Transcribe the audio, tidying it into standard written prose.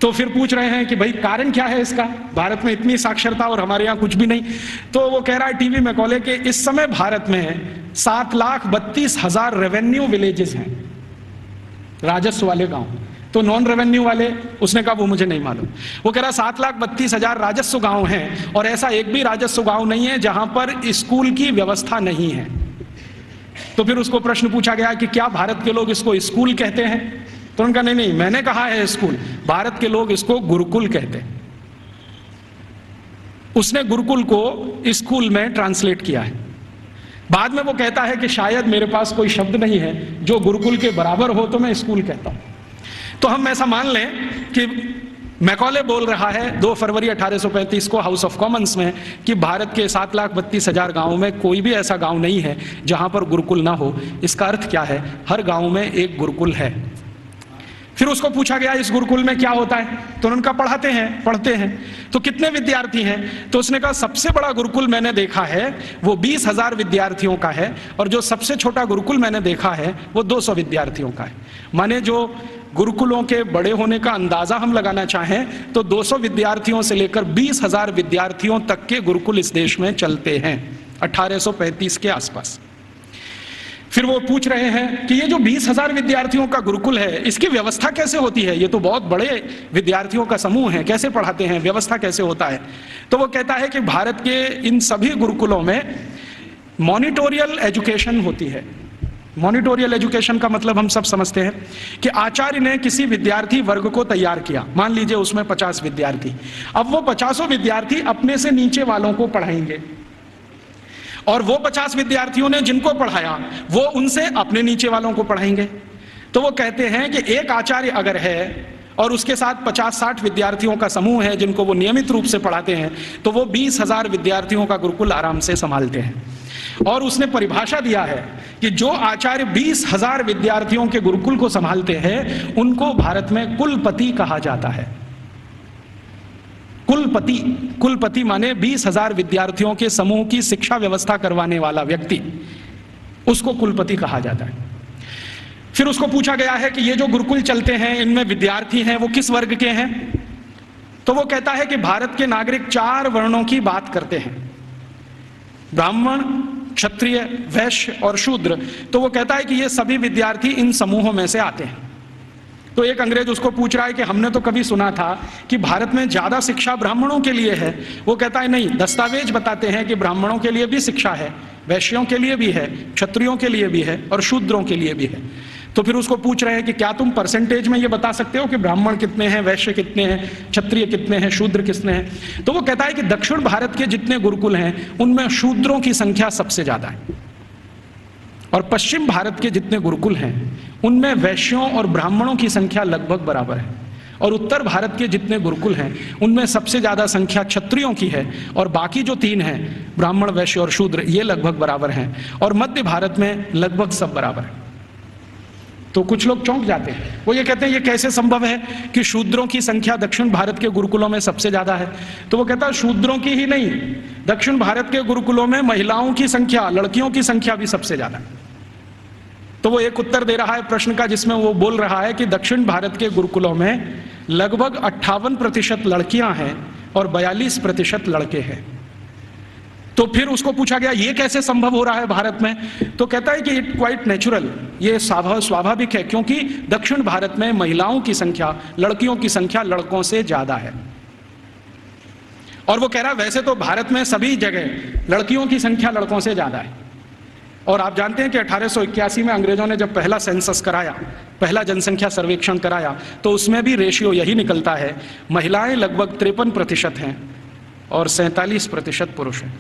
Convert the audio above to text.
तो फिर पूछ रहे हैं कि भाई कारण क्या है इसका, भारत में इतनी साक्षरता और हमारे यहाँ कुछ भी नहीं। तो वो कह रहा है टीवी मैकॉले के इस समय भारत में 7,32,000 रेवेन्यू विलेजेस हैं, राजस्व वाले गांव। तो नॉन रेवेन्यू वाले, उसने कहा वो मुझे नहीं मालूम। वो कह रहा 7,32,000 राजस्व गांव हैं और ऐसा एक भी राजस्व गांव नहीं है जहां पर स्कूल की व्यवस्था नहीं है। तो फिर उसको प्रश्न पूछा गया कि क्या भारत के लोग इसको स्कूल कहते हैं? तो उनका नहीं, मैंने कहा है स्कूल, भारत के लोग इसको गुरुकुल कहते हैं। उसने गुरुकुल को स्कूल में ट्रांसलेट किया है। बाद में वो कहता है कि शायद मेरे पास कोई शब्द नहीं है जो गुरुकुल के बराबर हो तो मैं स्कूल कहता हूं। तो हम ऐसा मान लें कि मैकॉले बोल रहा है 2 फरवरी 1835 को हाउस ऑफ कॉमन्स में कि भारत के 7,32,000 गांवों में कोई भी ऐसा गांव नहीं है जहां पर गुरुकुल ना हो। इसका अर्थ क्या है? हर गांव में एक गुरुकुल है। फिर उसको पूछा गया इस गुरुकुल में क्या होता है? तो उनका पढ़ते हैं। तो कितने विद्यार्थी हैं? तो उसने कहा सबसे बड़ा गुरुकुल मैंने देखा है वो 20,000 विद्यार्थियों का है और जो सबसे छोटा गुरुकुल मैंने देखा है वो 200 विद्यार्थियों का है। माने जो गुरुकुलों के बड़े होने का अंदाजा हम लगाना चाहें तो 200 विद्यार्थियों से लेकर 20,000 विद्यार्थियों तक के गुरुकुल इस देश में चलते हैं 1835 के आसपास। फिर वो पूछ रहे हैं कि ये जो 20,000 विद्यार्थियों का गुरुकुल है इसकी व्यवस्था कैसे होती है? ये तो बहुत बड़े विद्यार्थियों का समूह है, कैसे पढ़ाते हैं, व्यवस्था कैसे होता है? तो वो कहता है कि भारत के इन सभी गुरुकुलों में मॉनिटोरियल एजुकेशन होती है। मॉनिटोरियल एजुकेशन का मतलब हम सब समझते हैं कि आचार्य ने किसी विद्यार्थी वर्ग को तैयार किया, मान लीजिए उसमें 50 विद्यार्थी। अब वो 50 विद्यार्थी अपने से नीचे वालों को पढ़ाएंगे और वो 50 विद्यार्थियों ने जिनको पढ़ाया वो उनसे अपने नीचे वालों को पढ़ाएंगे। तो वो कहते हैं कि एक आचार्य अगर है और उसके साथ 50-60 विद्यार्थियों का समूह है जिनको वो नियमित रूप से पढ़ाते हैं तो वो 20,000 विद्यार्थियों का गुरुकुल आराम से संभालते हैं। और उसने परिभाषा दिया है कि जो आचार्य 20,000 विद्यार्थियों के गुरुकुल को संभालते हैं उनको भारत में कुलपति कहा जाता है। कुलपति माने 20,000 विद्यार्थियों के समूह की शिक्षा व्यवस्था करवाने वाला व्यक्ति, उसको कुलपति कहा जाता है। फिर उसको पूछा गया है कि ये जो गुरुकुल चलते हैं इनमें विद्यार्थी हैं वो किस वर्ग के हैं? तो वो कहता है कि भारत के नागरिक 4 वर्णों की बात करते हैं, ब्राह्मण, क्षत्रिय, वैश्य और शूद्र। तो वो कहता है कि ये सभी विद्यार्थी इन समूहों में से आते हैं। तो एक अंग्रेज उसको पूछ रहा है कि हमने तो कभी सुना था कि भारत में ज्यादा शिक्षा ब्राह्मणों के लिए है। वो कहता है नहीं, दस्तावेज बताते हैं कि ब्राह्मणों के लिए भी शिक्षा है, वैश्यों के लिए भी है, क्षत्रियों के लिए भी है और शूद्रों के लिए भी है। तो फिर उसको पूछ रहे हैं कि क्या तुम परसेंटेज में ये बता सकते हो कि ब्राह्मण कितने हैं, वैश्य कितने हैं, क्षत्रिय कितने हैं, शूद्र कितने हैं? तो वो कहता है कि दक्षिण भारत के जितने गुरुकुल हैं उनमें शूद्रों की संख्या सबसे ज्यादा है और पश्चिम भारत के जितने गुरुकुल हैं उनमें वैश्यों और ब्राह्मणों की संख्या लगभग बराबर है और उत्तर भारत के जितने गुरुकुल हैं उनमें सबसे ज्यादा संख्या क्षत्रियों की है और बाकी जो 3 हैं ब्राह्मण, वैश्य और शूद्र ये लगभग बराबर हैं और मध्य भारत में लगभग सब बराबर है। तो कुछ लोग चौंक जाते हैं, वो ये कहते हैं ये कैसे संभव है कि शूद्रों की संख्या दक्षिण भारत के गुरुकुलों में सबसे ज्यादा है? तो वो कहता है शूद्रों की ही नहीं, दक्षिण भारत के गुरुकुलों में महिलाओं की संख्या, लड़कियों की संख्या भी सबसे ज्यादा है। तो वो एक उत्तर दे रहा है प्रश्न का जिसमें वो बोल रहा है कि दक्षिण भारत के गुरुकुलों में लगभग 58% लड़कियां हैं और 42% लड़के हैं। तो फिर उसको पूछा गया ये कैसे संभव हो रहा है भारत में? तो कहता है कि इट क्वाइट नेचुरल, ये स्वाभाविक है क्योंकि दक्षिण भारत में महिलाओं की संख्या, लड़कियों की संख्या लड़कों से ज्यादा है। और वो कह रहा है वैसे तो भारत में सभी जगह लड़कियों की संख्या लड़कों से ज्यादा है। और आप जानते हैं कि 1881 में अंग्रेजों ने जब पहला सेंसस कराया, पहला जनसंख्या सर्वेक्षण कराया, तो उसमें भी रेशियो यही निकलता है, महिलाएं लगभग 53% हैं और 47% पुरुष हैं।